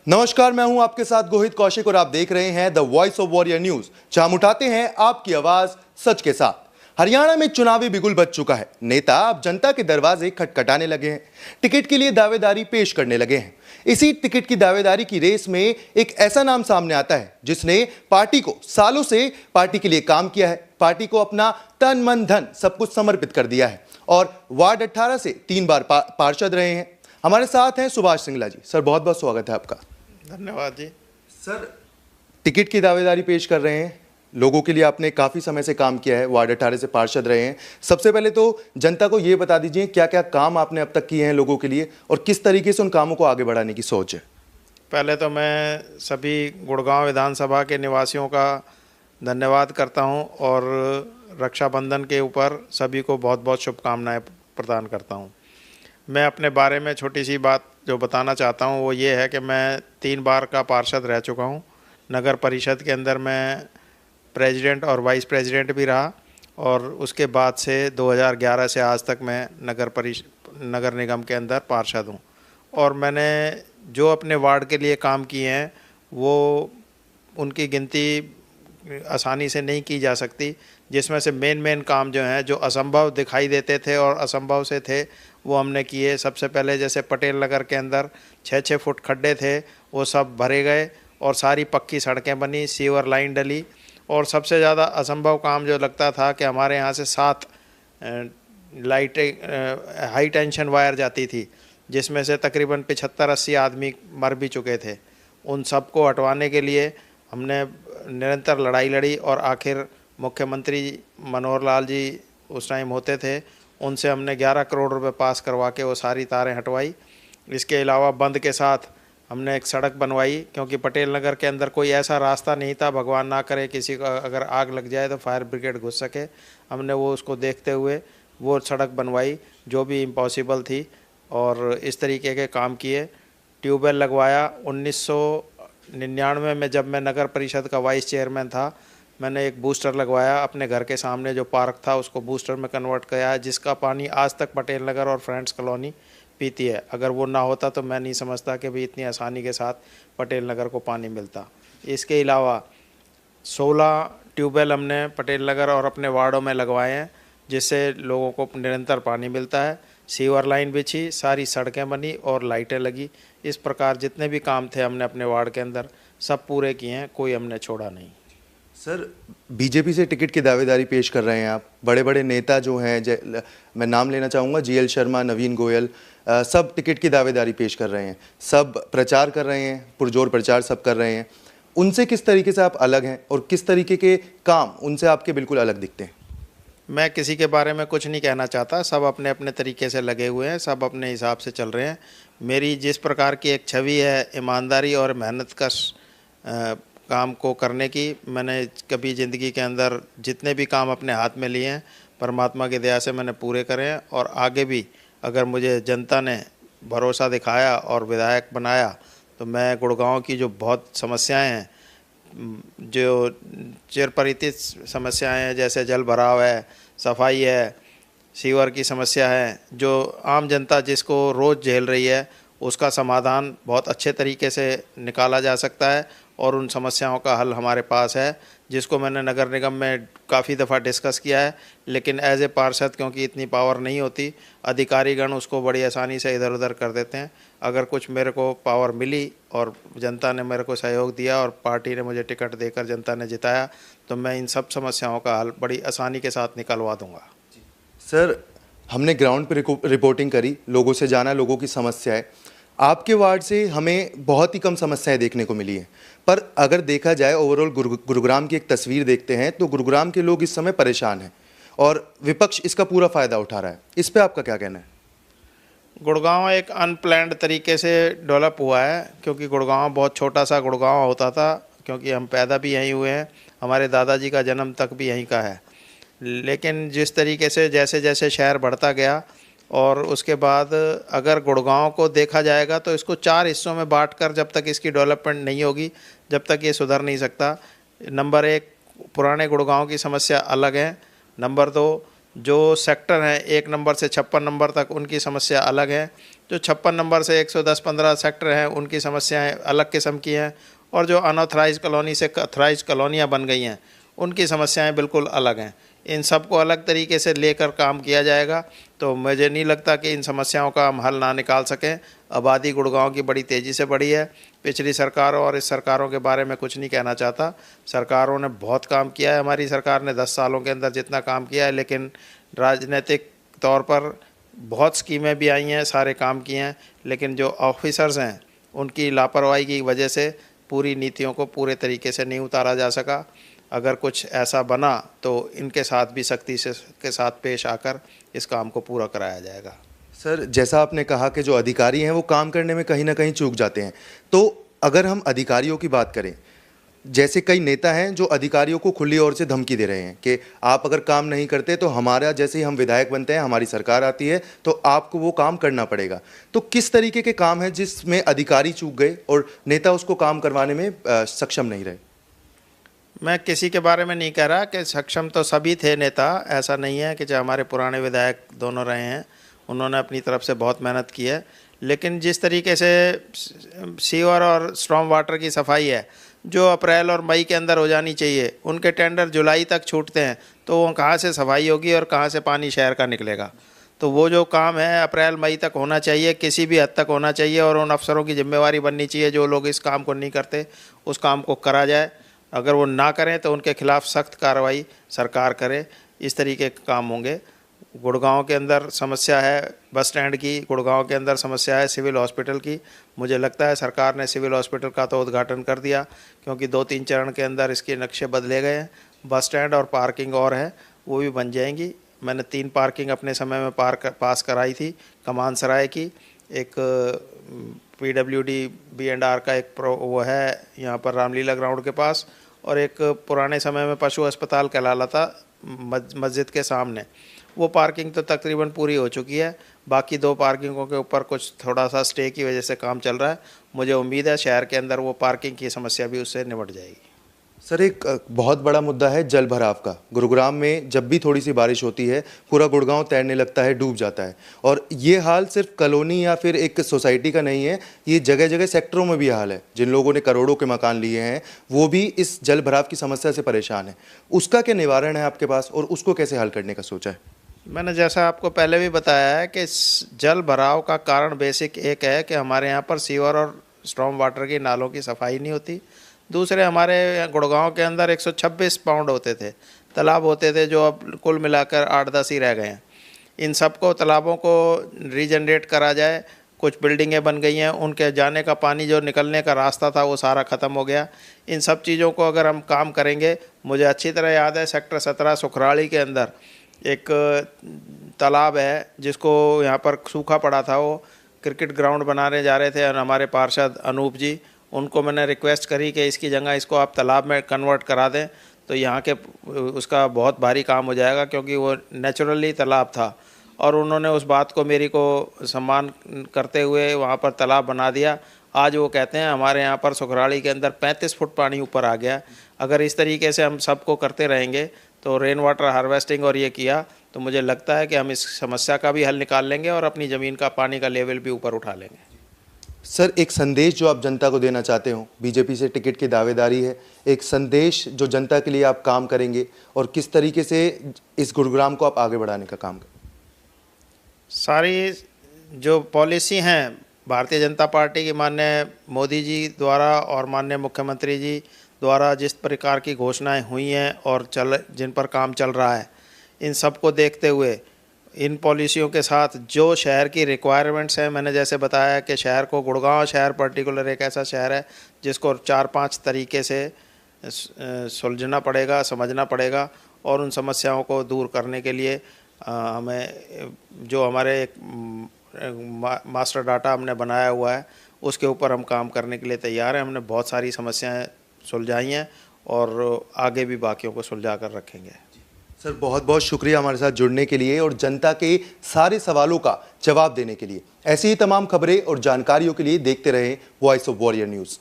नमस्कार, मैं हूं आपके साथ गोहित कौशिक और आप देख रहे हैं the voice of warrior news, जहां हम उठाते हैं आपकी आवाज सच के साथ। हरियाणा में चुनावी बिगुल बज चुका है। नेता अब जनता के दरवाजे खटखटाने लगे हैं, टिकट के लिए दावेदारी पेश करने लगे हैं। इसी टिकट की दावेदारी की रेस में एक ऐसा नाम सामने आता है जिसने पार्टी को सालों से पार्टी के लिए काम किया है, पार्टी को अपना तन मन धन सब कुछ समर्पित कर दिया है और वार्ड 18 से 3 बार पार्षद रहे हैं। हमारे साथ हैं सुभाष सिंगला जी। सर, बहुत बहुत स्वागत है आपका। धन्यवाद जी। सर, टिकट की दावेदारी पेश कर रहे हैं, लोगों के लिए आपने काफी समय से काम किया है, वार्ड 18 से पार्षद रहे हैं। सबसे पहले तो जनता को यह बता दीजिए क्या क्या काम आपने अब तक किए हैं लोगों के लिए और किस तरीके से उन कामों को आगे बढ़ाने की सोच है। पहले तो मैं सभी गुड़गांव विधानसभा के निवासियों का धन्यवाद करता हूं और रक्षाबंधन के ऊपर सभी को बहुत बहुत शुभकामनाएं प्रदान करता हूं। मैं अपने बारे में छोटी सी बात जो बताना चाहता हूं वो ये है कि मैं 3 बार का पार्षद रह चुका हूं। नगर परिषद के अंदर मैं प्रेसिडेंट और वाइस प्रेसिडेंट भी रहा और उसके बाद से 2011 से आज तक मैं नगर निगम के अंदर पार्षद हूं। और मैंने जो अपने वार्ड के लिए काम किए हैं वो उनकी गिनती आसानी से नहीं की जा सकती, जिसमें से मेन काम जो हैं, जो असंभव दिखाई देते थे और असंभव से थे, वो हमने किए। सबसे पहले जैसे पटेल नगर के अंदर 6-6 फुट खड्डे थे, वो सब भरे गए और सारी पक्की सड़कें बनी, सीवर लाइन डली। और सबसे ज़्यादा असंभव काम जो लगता था कि हमारे यहाँ से 7 लाइटें हाई टेंशन वायर जाती थी, जिसमें से तकरीबन 75-80 आदमी मर भी चुके थे। उन सब को हटवाने के लिए हमने निरंतर लड़ाई लड़ी और आखिर मुख्यमंत्री मनोहर लाल जी उस टाइम होते थे, उनसे हमने 11 करोड़ रुपए पास करवा के वो सारी तारें हटवाई। इसके अलावा बंद के साथ हमने एक सड़क बनवाई, क्योंकि पटेल नगर के अंदर कोई ऐसा रास्ता नहीं था, भगवान ना करे किसी का अगर आग लग जाए तो फायर ब्रिगेड घुस सके। हमने वो उसको देखते हुए वो सड़क बनवाई जो भी इम्पॉसिबल थी और इस तरीके के काम किए। ट्यूबवेल लगवाया। 1999 में जब मैं नगर परिषद का वाइस चेयरमैन था, मैंने एक बूस्टर लगवाया अपने घर के सामने, जो पार्क था उसको बूस्टर में कन्वर्ट किया, जिसका पानी आज तक पटेल नगर और फ्रेंड्स कॉलोनी पीती है। अगर वो ना होता तो मैं नहीं समझता कि भाई इतनी आसानी के साथ पटेल नगर को पानी मिलता। इसके अलावा 16 ट्यूबवेल हमने पटेल नगर और अपने वार्डों में लगवाए हैं, जिससे लोगों को निरंतर पानी मिलता है। सीवर लाइन बिछी, सारी सड़कें बनी और लाइटें लगी। इस प्रकार जितने भी काम थे हमने अपने वार्ड के अंदर सब पूरे किए हैं, कोई हमने छोड़ा नहीं। सर, बीजेपी से टिकट की दावेदारी पेश कर रहे हैं आप। बड़े बड़े नेता जो हैं, मैं नाम लेना चाहूँगा, जीएल शर्मा, नवीन गोयल, सब टिकट की दावेदारी पेश कर रहे हैं, सब प्रचार कर रहे हैं, पुरजोर प्रचार सब कर रहे हैं। उनसे किस तरीके से आप अलग हैं और किस तरीके के काम उनसे आपके बिल्कुल अलग दिखते हैं? मैं किसी के बारे में कुछ नहीं कहना चाहता, सब अपने अपने तरीके से लगे हुए हैं, सब अपने हिसाब से चल रहे हैं। मेरी जिस प्रकार की एक छवि है ईमानदारी और मेहनत का काम को करने की, मैंने कभी ज़िंदगी के अंदर जितने भी काम अपने हाथ में लिए हैं परमात्मा की दया से मैंने पूरे करे हैं। और आगे भी अगर मुझे जनता ने भरोसा दिखाया और विधायक बनाया तो मैं गुड़गांव की जो बहुत समस्याएं हैं, जो चिरपरिचित समस्याएं हैं, जैसे जल भराव है, सफाई है, सीवर की समस्या है, जो आम जनता जिसको रोज़ झेल रही है, उसका समाधान बहुत अच्छे तरीके से निकाला जा सकता है और उन समस्याओं का हल हमारे पास है, जिसको मैंने नगर निगम में काफ़ी दफ़ा डिस्कस किया है। लेकिन एज ए पार्षद क्योंकि इतनी पावर नहीं होती, अधिकारीगण उसको बड़ी आसानी से इधर उधर कर देते हैं। अगर कुछ मेरे को पावर मिली और जनता ने मेरे को सहयोग दिया और पार्टी ने मुझे टिकट देकर जनता ने जिताया, तो मैं इन सब समस्याओं का हल बड़ी आसानी के साथ निकलवा दूँगा। सर, हमने ग्राउंड पर रिपोर्टिंग करी, लोगों से जाना लोगों की समस्याएं। आपके वार्ड से हमें बहुत ही कम समस्याएं देखने को मिली हैं, पर अगर देखा जाए ओवरऑल गुरुग्राम की एक तस्वीर देखते हैं तो गुरुग्राम के लोग इस समय परेशान हैं और विपक्ष इसका पूरा फायदा उठा रहा है। इस पे आपका क्या कहना है? गुड़गांव एक अनप्लैन्ड तरीके से डेवलप हुआ है, क्योंकि गुड़गांव बहुत छोटा सा गुड़गांव होता था, क्योंकि हम पैदा भी यहीं हुए हैं, हमारे दादाजी का जन्म तक भी यहीं का है। लेकिन जिस तरीके से जैसे जैसे शहर बढ़ता गया और उसके बाद अगर गुड़गांव को देखा जाएगा तो इसको 4 हिस्सों में बांटकर जब तक इसकी डेवलपमेंट नहीं होगी, जब तक ये सुधर नहीं सकता। नंबर 1, पुराने गुड़गांव की समस्या अलग है। नंबर 2, जो सेक्टर हैं 1 नंबर से 56 नंबर तक, उनकी समस्या अलग है। जो 56 नंबर से 110-15 सेक्टर हैं, उनकी समस्याएं अलग किस्म की हैं। और जो अनऑथराइज कॉलोनी से ऑथराइज कॉलोनियाँ बन गई हैं, उनकी समस्याएं बिल्कुल अलग हैं। इन सबको अलग तरीके से लेकर काम किया जाएगा, तो मुझे नहीं लगता कि इन समस्याओं का हम हल ना निकाल सकें। आबादी गुड़गांव की बड़ी तेज़ी से बढ़ी है। पिछली सरकारों और इस सरकारों के बारे में कुछ नहीं कहना चाहता। सरकारों ने बहुत काम किया है। हमारी सरकार ने 10 सालों के अंदर जितना काम किया है, लेकिन राजनीतिक तौर पर बहुत स्कीमें भी आई हैं, सारे काम किए हैं, लेकिन जो ऑफिसर्स हैं उनकी लापरवाही की वजह से पूरी नीतियों को पूरे तरीके से नहीं उतारा जा सका। अगर कुछ ऐसा बना तो इनके साथ भी सख्ती से के साथ पेश आकर इस काम को पूरा कराया जाएगा। सर, जैसा आपने कहा कि जो अधिकारी हैं वो काम करने में कहीं ना कहीं चूक जाते हैं, तो अगर हम अधिकारियों की बात करें, जैसे कई नेता हैं जो अधिकारियों को खुली ओर से धमकी दे रहे हैं कि आप अगर काम नहीं करते तो हमारा, जैसे ही हम विधायक बनते हैं, हमारी सरकार आती है तो आपको वो काम करना पड़ेगा। तो किस तरीके के काम हैं जिसमें अधिकारी चूक गए और नेता उसको काम करवाने में सक्षम नहीं रहे? मैं किसी के बारे में नहीं कह रहा कि सक्षम तो सभी थे नेता। ऐसा नहीं है कि जो हमारे पुराने विधायक दोनों रहे हैं, उन्होंने अपनी तरफ से बहुत मेहनत की है। लेकिन जिस तरीके से सीवर और स्टॉर्म वाटर की सफाई है, जो अप्रैल और मई के अंदर हो जानी चाहिए, उनके टेंडर जुलाई तक छूटते हैं, तो वो कहाँ से सफाई होगी और कहाँ से पानी शहर का निकलेगा? तो वो जो काम है अप्रैल मई तक होना चाहिए, किसी भी हद तक होना चाहिए, और उन अफसरों की जिम्मेवारी बननी चाहिए जो लोग इस काम को नहीं करते, उस काम को करा जाए। अगर वो ना करें तो उनके खिलाफ सख्त कार्रवाई सरकार करे। इस तरीके के काम होंगे। गुड़गांव के अंदर समस्या है बस स्टैंड की, गुड़गांव के अंदर समस्या है सिविल हॉस्पिटल की। मुझे लगता है सरकार ने सिविल हॉस्पिटल का तो उद्घाटन कर दिया, क्योंकि 2-3 चरण के अंदर इसके नक्शे बदले गए हैं। बस स्टैंड और पार्किंग और है, वो भी बन जाएंगी। मैंने 3 पार्किंग अपने समय में पास कराई थी। कमान सराय की एक PWD B&R का एक वो है यहाँ पर रामलीला ग्राउंड के पास, और एक पुराने समय में पशु अस्पताल कहलाता था मस्जिद के सामने। वो पार्किंग तो तकरीबन पूरी हो चुकी है। बाकी 2 पार्किंगों के ऊपर कुछ थोड़ा सा स्टे की वजह से काम चल रहा है। मुझे उम्मीद है शहर के अंदर वो पार्किंग की समस्या भी उससे निपट जाएगी। सर, एक बहुत बड़ा मुद्दा है जल भराव का। गुरुग्राम में जब भी थोड़ी सी बारिश होती है, पूरा गुड़गांव तैरने लगता है, डूब जाता है। और ये हाल सिर्फ कॉलोनी या फिर एक सोसाइटी का नहीं है, ये जगह जगह सेक्टरों में भी हाल है। जिन लोगों ने करोड़ों के मकान लिए हैं वो भी इस जल भराव की समस्या से परेशान है। उसका क्या निवारण है आपके पास और उसको कैसे हल करने का सोचा है? मैंने जैसा आपको पहले भी बताया है कि जल भराव का कारण बेसिक एक है कि हमारे यहाँ पर सीवर और स्टॉर्म वाटर की नालों की सफाई नहीं होती। दूसरे, हमारे गुड़गांव के अंदर 126 पाउंड होते थे, तालाब होते थे, जो अब कुल मिलाकर 8-10 ही रह गए हैं। इन सबको तालाबों को रीजनरेट करा जाए। कुछ बिल्डिंगें बन गई हैं, उनके जाने का पानी जो निकलने का रास्ता था वो सारा ख़त्म हो गया। इन सब चीज़ों को अगर हम काम करेंगे, मुझे अच्छी तरह याद है सेक्टर 17 सुखराली के अंदर एक तालाब है जिसको यहाँ पर सूखा पड़ा था। वो क्रिकेट ग्राउंड बनाने जा रहे थे और हमारे पार्षद अनूप जी, उनको मैंने रिक्वेस्ट करी कि इसकी जगह इसको आप तालाब में कन्वर्ट करा दें, तो यहाँ के उसका बहुत भारी काम हो जाएगा, क्योंकि वो नेचुरली तालाब था। और उन्होंने उस बात को मेरी को सम्मान करते हुए वहाँ पर तालाब बना दिया। आज वो कहते हैं हमारे यहाँ पर सुखराली के अंदर 35 फुट पानी ऊपर आ गया। अगर इस तरीके से हम सबको करते रहेंगे तो रेन वाटर हार्वेस्टिंग और ये किया, तो मुझे लगता है कि हम इस समस्या का भी हल निकाल लेंगे और अपनी ज़मीन का पानी का लेवल भी ऊपर उठा लेंगे। सर, एक संदेश जो आप जनता को देना चाहते हो, बीजेपी से टिकट की दावेदारी है, एक संदेश जो जनता के लिए आप काम करेंगे और किस तरीके से इस गुरुग्राम को आप आगे बढ़ाने का काम करें? सारी जो पॉलिसी हैं भारतीय जनता पार्टी की माननीय मोदी जी द्वारा और माननीय मुख्यमंत्री जी द्वारा जिस प्रकार की घोषणाएं हुई हैं और जिन पर काम चल रहा है, इन सब को देखते हुए इन पॉलिसियों के साथ जो शहर की रिक्वायरमेंट्स हैं, मैंने जैसे बताया कि शहर को, गुड़गांव शहर पर्टिकुलर एक ऐसा शहर है जिसको 4-5 तरीके से सुलझना पड़ेगा, समझना पड़ेगा, और उन समस्याओं को दूर करने के लिए हमें जो हमारे एक मास्टर डाटा हमने बनाया हुआ है उसके ऊपर हम काम करने के लिए तैयार हैं। हमने बहुत सारी समस्याएं सुलझाई हैं और आगे भी बाकियों को सुलझा कर रखेंगे। सर, बहुत बहुत शुक्रिया हमारे साथ जुड़ने के लिए और जनता के सारे सवालों का जवाब देने के लिए। ऐसी ही तमाम खबरें और जानकारियों के लिए देखते रहें वॉइस ऑफ वॉरियर न्यूज़।